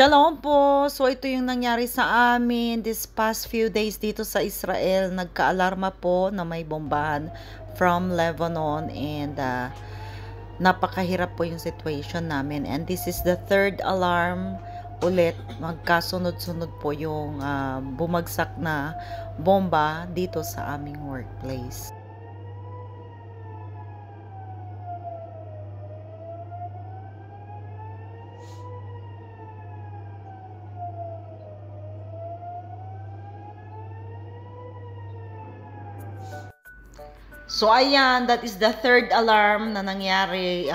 Shalom po! So ito yung nangyari sa amin this past few days dito sa Israel. Nagka-alarma po na may bombahan from Lebanon and napakahirap po yung situation namin. And this is the third alarm ulit. Magkasunod-sunod po yung bumagsak na bomba dito sa aming workplace. So ayan, that is the third alarm na nangyari.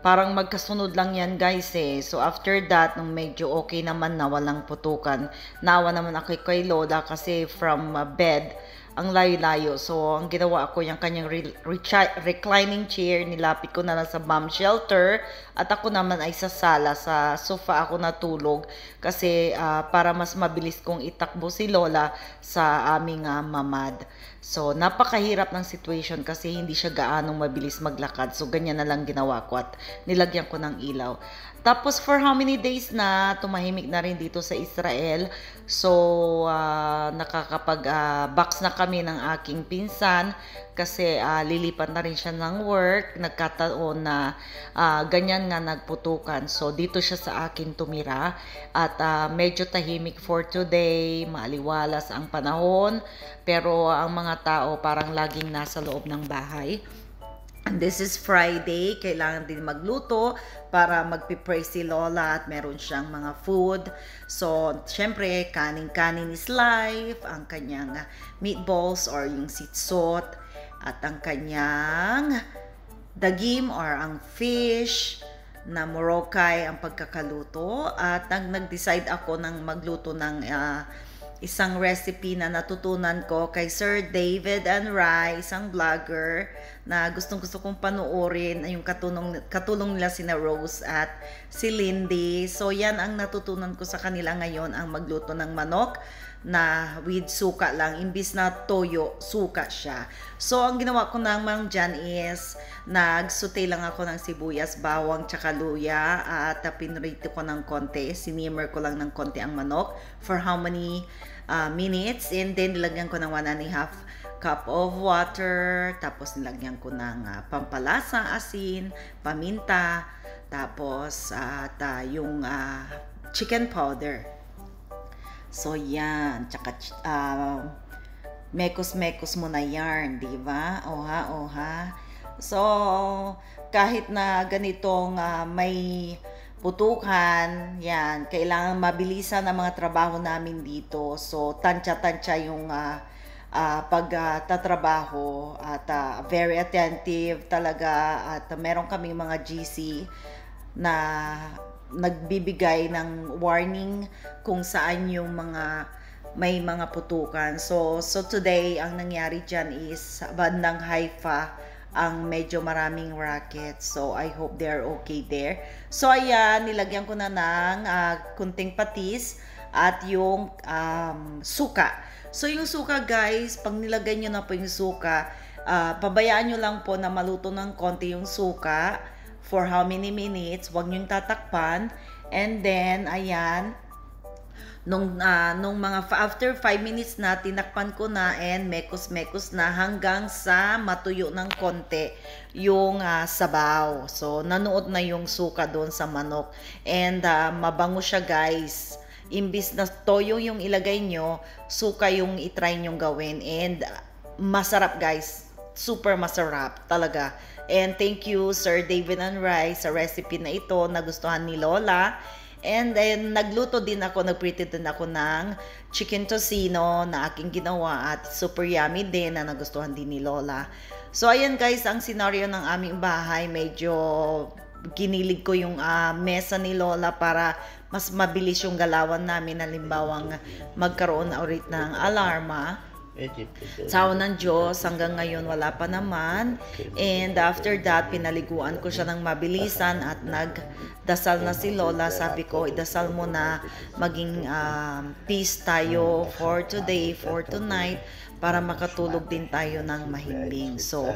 Parang magkasunod lang yan guys eh. So after that, nung medyo okay naman na walang putukan, nawa naman ako kay Lola kasi from bed, ang layo-layo. So ang ginawa ko, yung kanyang reclining chair, nilapit ko na lang sa bomb shelter. At ako naman ay sa sala, sa sofa ako natulog. Kasi para mas mabilis kong itakbo si Lola sa aming mamad. So, napakahirap ng situation kasi hindi siya gaanong mabilis maglakad. So, ganyan na lang ginawa ko at nilagyan ko ng ilaw. Tapos, for how many days na tumahimik na rin dito sa Israel. So, nakakapag-box na kami ng aking pinsan kasi lilipat na rin siya ng work. Nagkataon na ganyan nga nagputukan. So, dito siya sa akin tumira at medyo tahimik for today. Maaliwalas ang panahon. Pero ang mga tao parang laging nasa loob ng bahay. And this is Friday, kailangan din magluto para magpipray si Lola at meron siyang mga food. So, syempre, kanin-kanin is life, ang kanyang meatballs or yung sitsot, at ang kanyang dagim or ang fish na morokay ang pagkakaluto. At nag-decide ako ng magluto ng isang recipe na natutunan ko kay Sir David and Rai, isang vlogger na gustong-gusto kong panoorin, yung katulong nila sina Rose at si Lindy. So yan ang natutunan ko sa kanila ngayon, ang magluto ng manok na with suka lang, imbis na toyo, suka siya. So ang ginawa ko naman dyan is nagsaute lang ako ng sibuyas, bawang, tsaka luya at pinrito ko ng konti, sinimmer ko lang ng konti ang manok for how many minutes, and then nilagyan ko ng 1.5 cup of water, tapos nilagyan ko ng pampalasa, asin, paminta, tapos yung chicken powder. So yan, tsaka mekos-mekos mo na yarn, di ba? Oha. So kahit na ganitong may putukan, yan, kailangan mabilisan ang mga trabaho namin dito. So, tansya-tansya yung pagtatrabaho at very attentive talaga. At meron kaming mga GC na nagbibigay ng warning kung saan yung may mga putukan. So today, ang nangyari dyan is bandang Haifa, ang medyo maraming racket. So, I hope they're okay there. So, ayan, nilagyan ko na ng kunting patis at yung suka. So, yung suka, guys, pag nilagay nyo na po yung suka, pabayaan nyo lang po na maluto ng konti yung suka for how many minutes. Huwag nyo tatakpan. And then, ayan, nung mga after 5 minutes na, tinakpan ko na and mekos-mekos na hanggang sa matuyo ng konti yung sabaw. So, nanuot na yung suka doon sa manok. And mabango siya, guys. Imbis na toyo yung ilagay nyo, suka yung itry nyong gawin. And masarap, guys. Super masarap talaga. And thank you, Sir David and Rai, sa recipe na ito. Nagustuhan ni Lola. And then, nagluto din ako, nagprito din ako ng chicken tocino na aking ginawa at super yummy din na nagustuhan din ni Lola. So, ayan guys, ang senaryo ng aming bahay, medyo ginilig ko yung mesa ni Lola para mas mabilis yung galawan namin. Halimbawang magkaroon na ulit ng alarma. Sao ng Diyos, hanggang ngayon wala pa naman. And after that, pinaliguan ko siya ng mabilisan at nagdasal na si Lola. Sabi ko, idasal mo na maging peace tayo for today, for tonight, para makatulog din tayo ng mahimbing. So,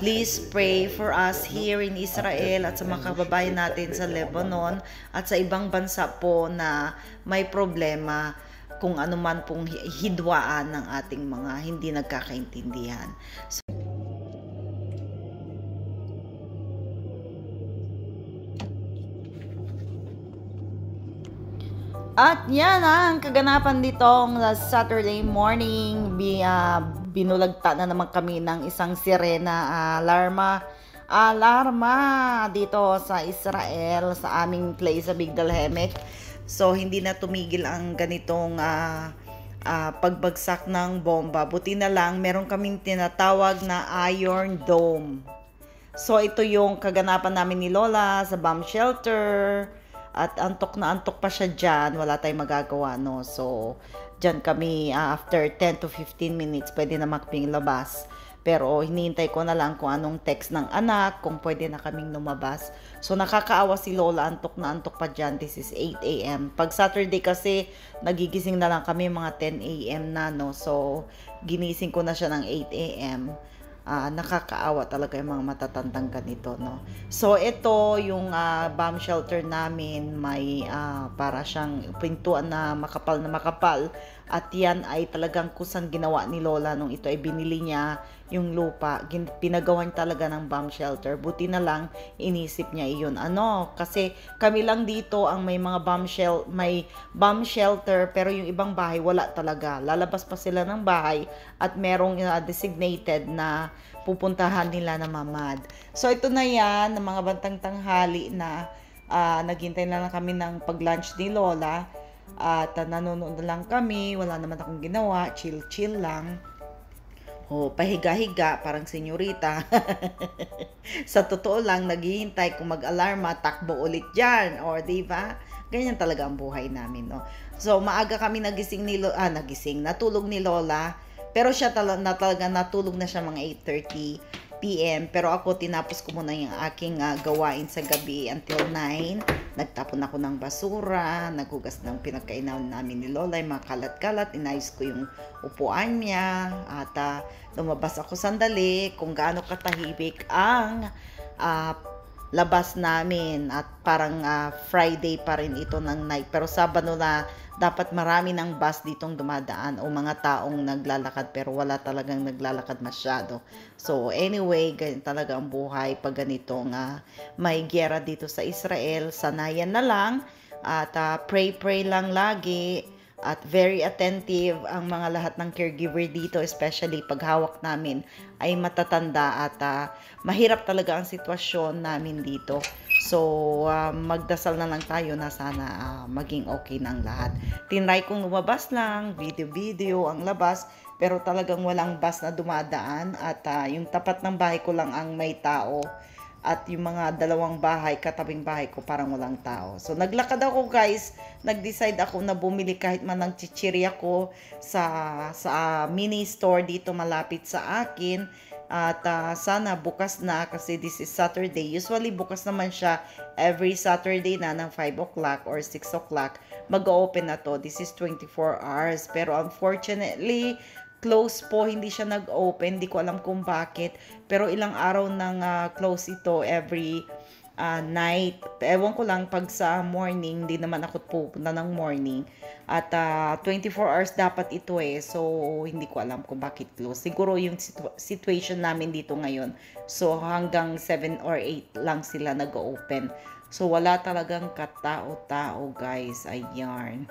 please pray for us here in Israel at sa mga kababayan natin sa Lebanon at sa ibang bansa po na may problema kung ano man pong hidwaan ng ating mga hindi nagkakaintindihan. So, at yan ang kaganapan ditong Saturday morning. Binulagta na naman kami ng isang sirena alarma dito sa Israel, sa aming place sa Migdal Haemek. So, hindi na tumigil ang ganitong pagbagsak ng bomba. Buti na lang, meron kaming tinatawag na Iron Dome. So, ito yung kaganapan namin ni Lola sa bomb shelter. At antok na antok pa siya dyan. Wala tayong magagawa, no? So, dyan kami, after 10 to 15 minutes, pwede na makaping labas. Pero hinihintay ko na lang kung anong text ng anak, kung pwede na kaming lumabas. So nakakaawa si Lola, antok na antok pa dyan. This is 8 a.m. Pag Saturday kasi, nagigising na lang kami mga 10 a.m. na, no? So ginising ko na siya ng 8 a.m. Nakakaawa talaga yung mga matatandang ganito, no? So ito yung bomb shelter namin, may para siyang pintuan na makapal at yan ay talagang kusang ginawa ni Lola nung ito ay binili niya yung lupa. Pinagawan talaga ng bomb shelter. Buti na lang inisip niya iyon. Kasi kami lang dito ang may mga may bomb shelter, pero yung ibang bahay wala talaga. Lalabas pa sila ng bahay at merong designated na pupuntahan nila na mamad. So ito na yan, ng mga bantang tanghali na naghintay na lang kami ng pag-lunch ni Lola. At nanonood na lang kami, wala naman akong ginawa, chill lang. Pahiga-higa, parang senyorita. Sa totoo lang, naghihintay kung mag-alarma, takbo ulit dyan. Or diba? Ganyan talaga ang buhay namin, no? So, maaga kami natulog ni Lola. Pero siya talaga natulog na siya mga 8:30 p.m. Pero ako, tinapos ko muna yung aking gawain sa gabi until 9. Nagtapon ako ng basura, naghugas ng pinagkainan namin ni Lola, yung mga kalat-kalat, inayos ko yung upuan niya, at lumabas ako sandali kung gaano katahimik ang labas namin, at parang Friday pa rin ito ng night, pero Sabado na dapat marami ng bus ditong dumadaan o mga taong naglalakad, pero wala talagang naglalakad masyado. So anyway, ganyan talaga ang buhay pag ganitong may giyera dito sa Israel. Sanayan na lang at pray lang lagi. At very attentive ang mga lahat ng caregiver dito, especially pag hawak namin ay matatanda, at mahirap talaga ang sitwasyon namin dito. So, magdasal na lang tayo na sana maging okay ng lahat. Tinry kong lumabas lang, video ang labas, pero talagang walang bus na dumadaan, at yung tapat ng bahay ko lang ang may tao. At yung mga dalawang bahay, katabing bahay ko, parang walang tao. So, naglakad ako, guys. Nag-decide ako na bumili kahit man ng chichirya ko sa mini store dito malapit sa akin. At sana bukas na, kasi this is Saturday. Usually, bukas naman siya every Saturday na ng 5 o'clock or 6 o'clock. Mag-open na to. This is 24 hours. Pero unfortunately, close po, hindi siya nag-open. Hindi ko alam kung bakit. Pero ilang araw nang close ito every night. Ewan ko lang pag sa morning, hindi naman ako pupunta ng morning. At 24 hours dapat ito So, hindi ko alam kung bakit close. Siguro yung situation namin dito ngayon. So, hanggang 7 or 8 lang sila nag-open. So, wala talagang katao-tao, guys. Ayan.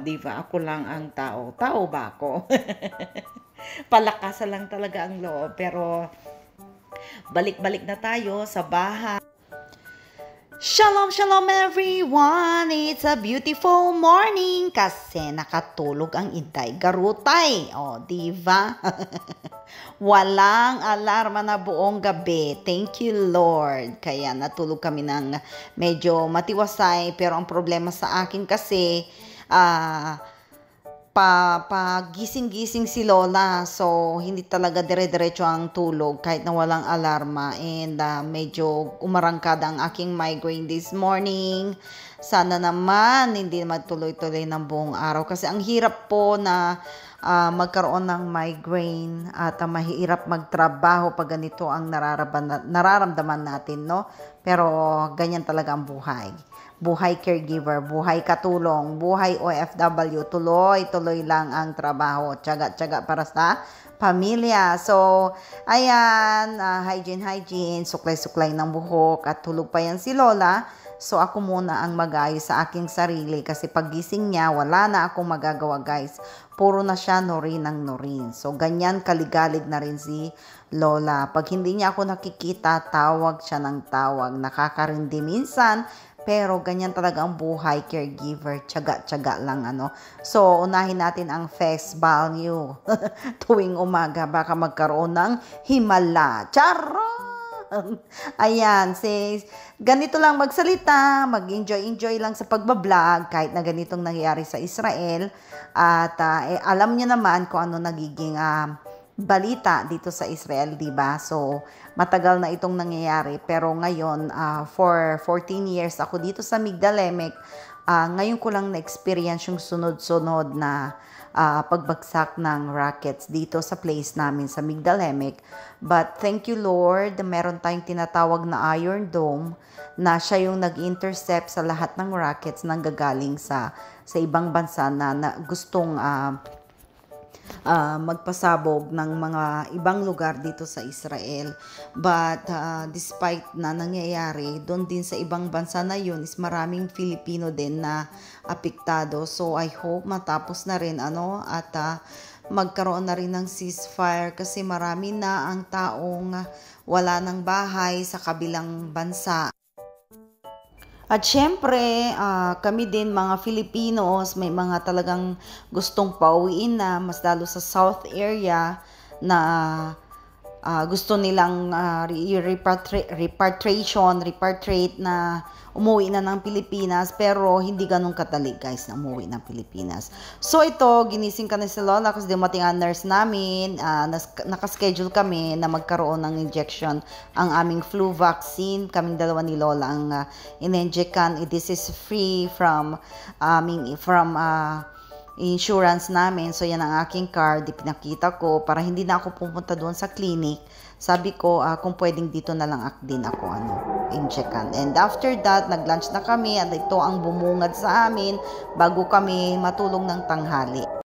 Diba? Ako lang ang tao. Tao ba ako? Palakasan lang talaga ang loob. Pero, balik-balik na tayo sa bahay. Shalom, shalom everyone! It's a beautiful morning kasi nakatulog ang Inday Garutay. Diba? Walang alarma na buong gabi. Thank you, Lord. Kaya natulog kami ng medyo matiwasay. Pero ang problema sa akin kasi, pagising-gising si Lola. So, hindi talaga dire-diretso ang tulog kahit na walang alarma. And medyo umarangkada ang aking migraine this morning. Sana naman hindi magtuloy-tuloy ng buong araw. Kasi ang hirap po na magkaroon ng migraine at mahirap magtrabaho pag ganito ang nararamdaman natin, no? Pero ganyan talaga ang buhay. Buhay caregiver, buhay katulong, buhay OFW, tuloy-tuloy lang ang trabaho, tiyaga-tiyaga para sa pamilya. So, ayan, hygiene, suklay-suklay ng buhok at tulog pa yan si Lola. So, ako muna ang mag-ayos sa aking sarili kasi paggising niya, wala na akong magagawa, guys. Puro na siya norin ng norin. So, ganyan kaligalig na rin si Lola. Pag hindi niya ako nakikita, tawag siya ng tawag. Nakakarindi minsan, pero ganyan talaga ang buhay caregiver. Tiyaga-tiyaga lang, ano. So, unahin natin ang face value. Tuwing umaga, baka magkaroon ng himala. Charot! Ayan, ganito lang magsalita, mag-enjoy lang sa pagbablog, kahit na ganitong nangyayari sa Israel. At alam niyo naman kung ano nagiging balita dito sa Israel, diba? So, matagal na itong nangyayari. Pero ngayon, for 14 years ako dito sa Migdalemek, ngayon ko lang na-experience yung sunod-sunod na pagbagsak ng rockets dito sa place namin sa Migdalemek. But thank you Lord, meron tayong tinatawag na Iron Dome na siya yung nag-intercept sa lahat ng rockets nang gagaling sa ibang bansa na gustong magpasabog ng mga ibang lugar dito sa Israel. But despite na nangyayari, doon din sa ibang bansa na yun is maraming Filipino din na apektado. So I hope matapos na rin at magkaroon na rin ng ceasefire kasi marami na ang taong wala ng bahay sa kabilang bansa. At syempre, kami din mga Filipinos, may mga talagang gustong pauwiin na, mas lalo sa South area na gusto nilang repatriate na umuwi na ng Pilipinas, pero hindi ganun kadali guys na umuwi ng Pilipinas. So ito, ginising ka na si Lola kasi dumating ang nurse namin, nakaschedule kami na magkaroon ng injection ang aming flu vaccine. Kaming dalawa ni Lola ang in-injectan. This is free from insurance namin. So yan ang aking card, pinakita ko para hindi na ako pumunta doon sa clinic. Sabi ko kung pwedeng dito na lang din ako injectan. And after that, nag-lunch na kami at ito ang bumungad sa amin bago kami matulog ng tanghali.